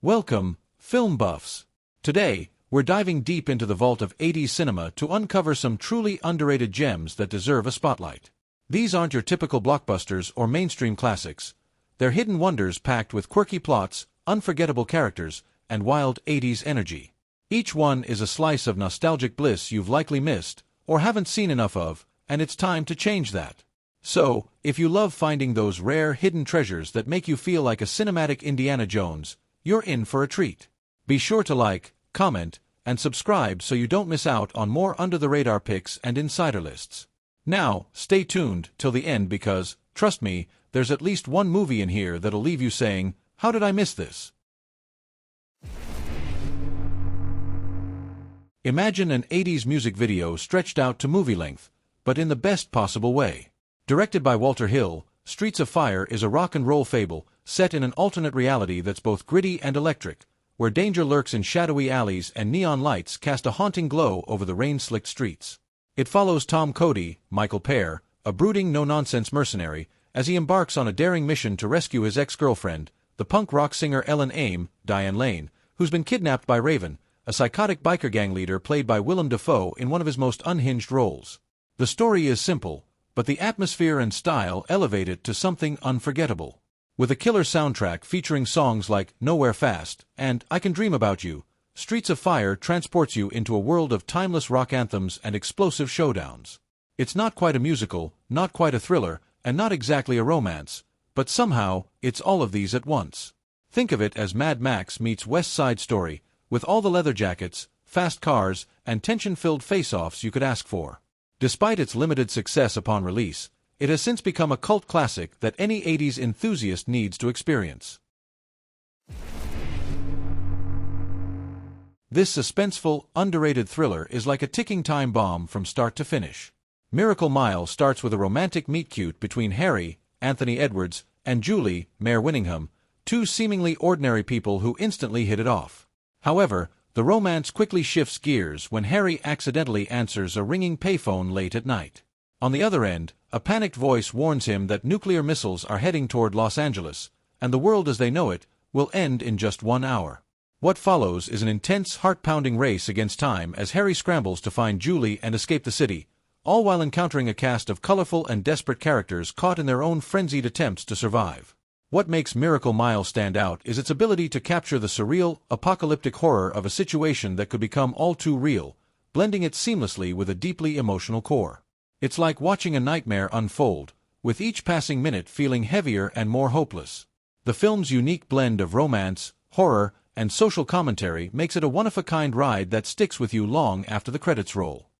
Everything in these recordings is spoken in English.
Welcome, film buffs. Today, we're diving deep into the vault of 80s cinema to uncover some truly underrated gems that deserve a spotlight. These aren't your typical blockbusters or mainstream classics. They're hidden wonders packed with quirky plots, unforgettable characters, and wild 80s energy. Each one is a slice of nostalgic bliss you've likely missed, or haven't seen enough of, and it's time to change that. So, if you love finding those rare hidden treasures that make you feel like a cinematic Indiana Jones, you're in for a treat. Be sure to like, comment, and subscribe so you don't miss out on more under-the-radar picks and insider lists. Now, stay tuned till the end because, trust me, there's at least one movie in here that'll leave you saying, "How did I miss this?" Imagine an 80s music video stretched out to movie length, but in the best possible way. Directed by Walter Hill, Streets of Fire is a rock and roll fable set in an alternate reality that's both gritty and electric, where danger lurks in shadowy alleys and neon lights cast a haunting glow over the rain-slicked streets. It follows Tom Cody, Michael Pear, a brooding no-nonsense mercenary, as he embarks on a daring mission to rescue his ex-girlfriend, the punk rock singer Ellen Aim, Diane Lane, who's been kidnapped by Raven, a psychotic biker gang leader played by Willem Dafoe in one of his most unhinged roles. The story is simple, but the atmosphere and style elevate it to something unforgettable. With a killer soundtrack featuring songs like Nowhere Fast and I Can Dream About You, Streets of Fire transports you into a world of timeless rock anthems and explosive showdowns. It's not quite a musical, not quite a thriller, and not exactly a romance, but somehow, it's all of these at once. Think of it as Mad Max meets West Side Story, with all the leather jackets, fast cars, and tension-filled face-offs you could ask for. Despite its limited success upon release, it has since become a cult classic that any 80s enthusiast needs to experience. This suspenseful, underrated thriller is like a ticking time bomb from start to finish. Miracle Mile starts with a romantic meet-cute between Harry, Anthony Edwards, and Julie, Mare Winningham, two seemingly ordinary people who instantly hit it off. However, the romance quickly shifts gears when Harry accidentally answers a ringing payphone late at night. On the other end, a panicked voice warns him that nuclear missiles are heading toward Los Angeles, and the world as they know it will end in just 1 hour. What follows is an intense, heart-pounding race against time as Harry scrambles to find Julie and escape the city, all while encountering a cast of colorful and desperate characters caught in their own frenzied attempts to survive. What makes Miracle Mile stand out is its ability to capture the surreal, apocalyptic horror of a situation that could become all too real, blending it seamlessly with a deeply emotional core. It's like watching a nightmare unfold, with each passing minute feeling heavier and more hopeless. The film's unique blend of romance, horror, and social commentary makes it a one-of-a-kind ride that sticks with you long after the credits roll.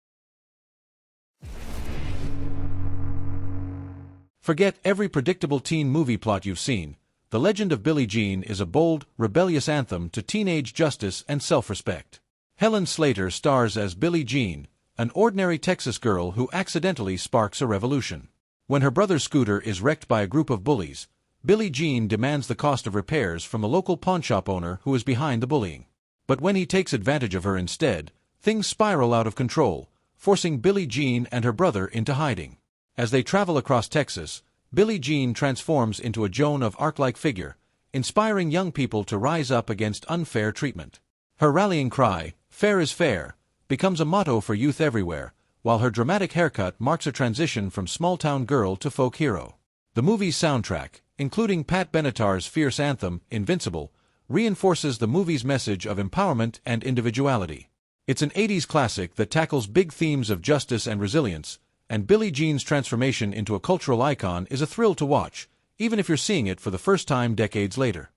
Forget every predictable teen movie plot you've seen. The Legend of Billie Jean is a bold, rebellious anthem to teenage justice and self-respect. Helen Slater stars as Billie Jean, an ordinary Texas girl who accidentally sparks a revolution. When her brother's scooter is wrecked by a group of bullies, Billie Jean demands the cost of repairs from a local pawnshop owner who is behind the bullying. But when he takes advantage of her instead, things spiral out of control, forcing Billie Jean and her brother into hiding. As they travel across Texas, Billie Jean transforms into a Joan of Arc-like figure, inspiring young people to rise up against unfair treatment. Her rallying cry, "Fair is fair," becomes a motto for youth everywhere, while her dramatic haircut marks a transition from small-town girl to folk hero. The movie's soundtrack, including Pat Benatar's fierce anthem, Invincible, reinforces the movie's message of empowerment and individuality. It's an 80s classic that tackles big themes of justice and resilience, and Billie Jean's transformation into a cultural icon is a thrill to watch, even if you're seeing it for the first time decades later.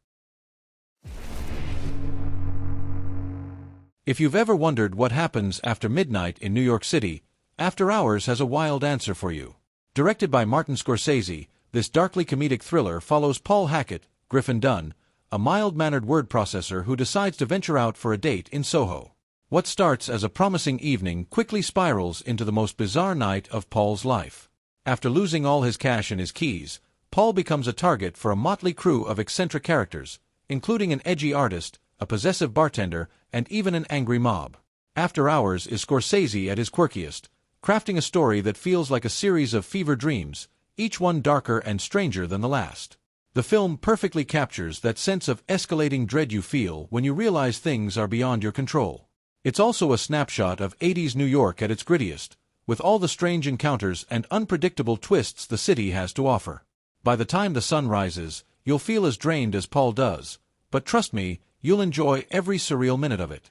If you've ever wondered what happens after midnight in New York City, After Hours has a wild answer for you. Directed by Martin Scorsese, this darkly comedic thriller follows Paul Hackett, Griffin Dunne, a mild-mannered word processor who decides to venture out for a date in Soho. What starts as a promising evening quickly spirals into the most bizarre night of Paul's life. After losing all his cash and his keys, Paul becomes a target for a motley crew of eccentric characters, including an edgy artist, a possessive bartender, and even an angry mob. After Hours is Scorsese at his quirkiest, crafting a story that feels like a series of fever dreams, each one darker and stranger than the last. The film perfectly captures that sense of escalating dread you feel when you realize things are beyond your control. It's also a snapshot of 80s New York at its grittiest, with all the strange encounters and unpredictable twists the city has to offer. By the time the sun rises, you'll feel as drained as Paul does, but trust me, you'll enjoy every surreal minute of it.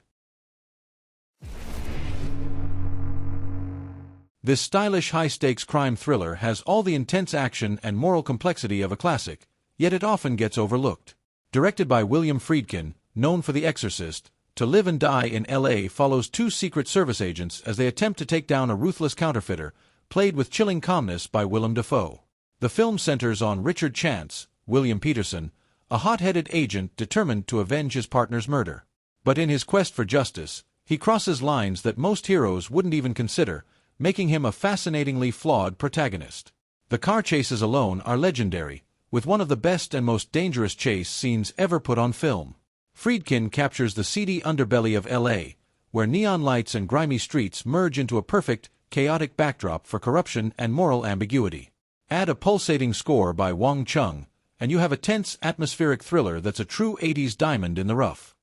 This stylish high-stakes crime thriller has all the intense action and moral complexity of a classic, yet it often gets overlooked. Directed by William Friedkin, known for The Exorcist, To Live and Die in L.A. follows two Secret Service agents as they attempt to take down a ruthless counterfeiter, played with chilling calmness by Willem Dafoe. The film centers on Richard Chance, William Peterson, a hot-headed agent determined to avenge his partner's murder. But in his quest for justice, he crosses lines that most heroes wouldn't even consider, making him a fascinatingly flawed protagonist. The car chases alone are legendary, with one of the best and most dangerous chase scenes ever put on film. Friedkin captures the seedy underbelly of L.A., where neon lights and grimy streets merge into a perfect, chaotic backdrop for corruption and moral ambiguity. Add a pulsating score by Wang Chung, and you have a tense, atmospheric thriller that's a true 80s diamond in the rough.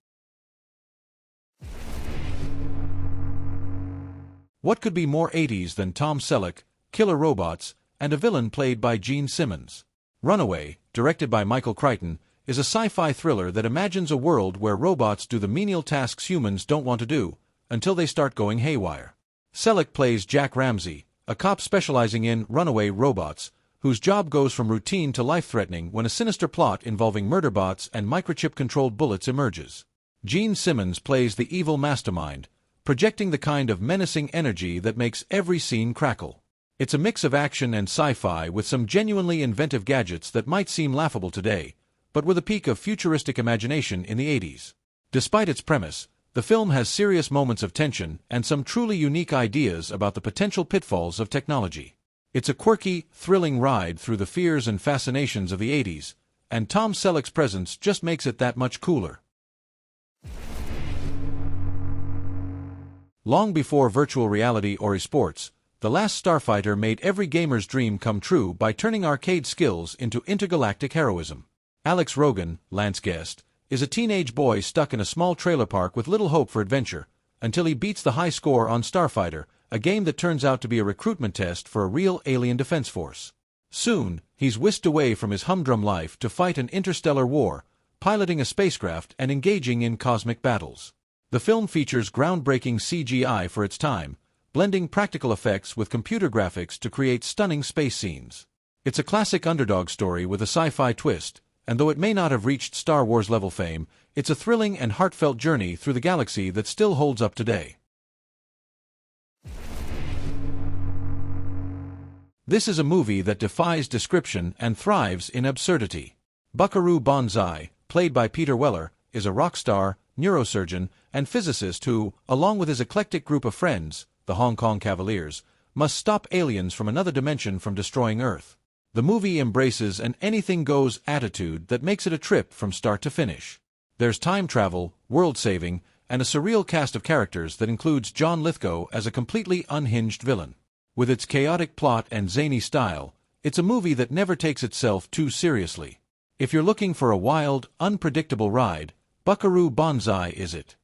What could be more 80s than Tom Selleck, killer robots, and a villain played by Gene Simmons? Runaway, directed by Michael Crichton, is a sci-fi thriller that imagines a world where robots do the menial tasks humans don't want to do, until they start going haywire. Selleck plays Jack Ramsey, a cop specializing in runaway robots, whose job goes from routine to life-threatening when a sinister plot involving murder bots and microchip-controlled bullets emerges. Gene Simmons plays the evil mastermind, projecting the kind of menacing energy that makes every scene crackle. It's a mix of action and sci-fi with some genuinely inventive gadgets that might seem laughable today, but with a peak of futuristic imagination in the 80s. Despite its premise, the film has serious moments of tension and some truly unique ideas about the potential pitfalls of technology. It's a quirky, thrilling ride through the fears and fascinations of the 80s, and Tom Selleck's presence just makes it that much cooler. Long before virtual reality or esports, The Last Starfighter made every gamer's dream come true by turning arcade skills into intergalactic heroism. Alex Rogan, Lance Guest, is a teenage boy stuck in a small trailer park with little hope for adventure, until he beats the high score on Starfighter, a game that turns out to be a recruitment test for a real alien defense force. Soon, he's whisked away from his humdrum life to fight an interstellar war, piloting a spacecraft and engaging in cosmic battles. The film features groundbreaking CGI for its time, blending practical effects with computer graphics to create stunning space scenes. It's a classic underdog story with a sci-fi twist, and though it may not have reached Star Wars-level fame, it's a thrilling and heartfelt journey through the galaxy that still holds up today. This is a movie that defies description and thrives in absurdity. Buckaroo Banzai, played by Peter Weller, is a rock star, neurosurgeon, and physicist who, along with his eclectic group of friends, the Hong Kong Cavaliers, must stop aliens from another dimension from destroying Earth. The movie embraces an anything-goes attitude that makes it a trip from start to finish. There's time travel, world-saving, and a surreal cast of characters that includes John Lithgow as a completely unhinged villain. With its chaotic plot and zany style, it's a movie that never takes itself too seriously. If you're looking for a wild, unpredictable ride, Buckaroo Banzai is it.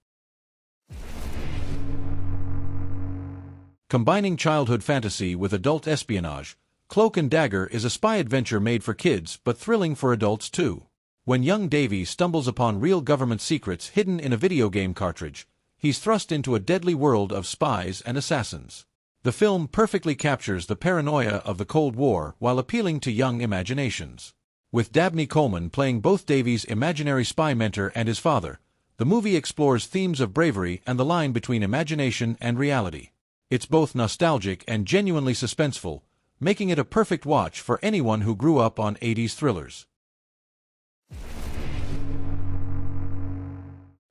Combining childhood fantasy with adult espionage, Cloak Dagger is a spy adventure made for kids but thrilling for adults too. When young Davy stumbles upon real government secrets hidden in a video game cartridge, he's thrust into a deadly world of spies and assassins. The film perfectly captures the paranoia of the Cold War while appealing to young imaginations. With Dabney Coleman playing both Davy's imaginary spy mentor and his father, the movie explores themes of bravery and the line between imagination and reality. It's both nostalgic and genuinely suspenseful, making it a perfect watch for anyone who grew up on 80s thrillers.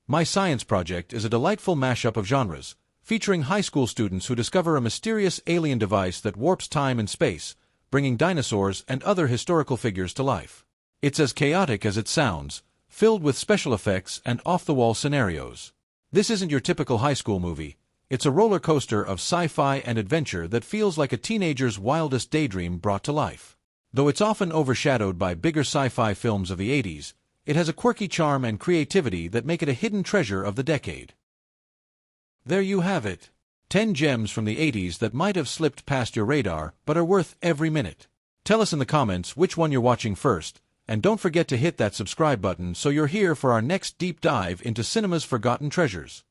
My Science Project is a delightful mashup of genres, featuring high school students who discover a mysterious alien device that warps time and space, bringing dinosaurs and other historical figures to life. It's as chaotic as it sounds, filled with special effects and off-the-wall scenarios. This isn't your typical high school movie. It's a roller coaster of sci-fi and adventure that feels like a teenager's wildest daydream brought to life. Though it's often overshadowed by bigger sci-fi films of the 80s, it has a quirky charm and creativity that make it a hidden treasure of the decade. There you have it. 10 gems from the 80s that might have slipped past your radar but are worth every minute. Tell us in the comments which one you're watching first, and don't forget to hit that subscribe button so you're here for our next deep dive into cinema's forgotten treasures.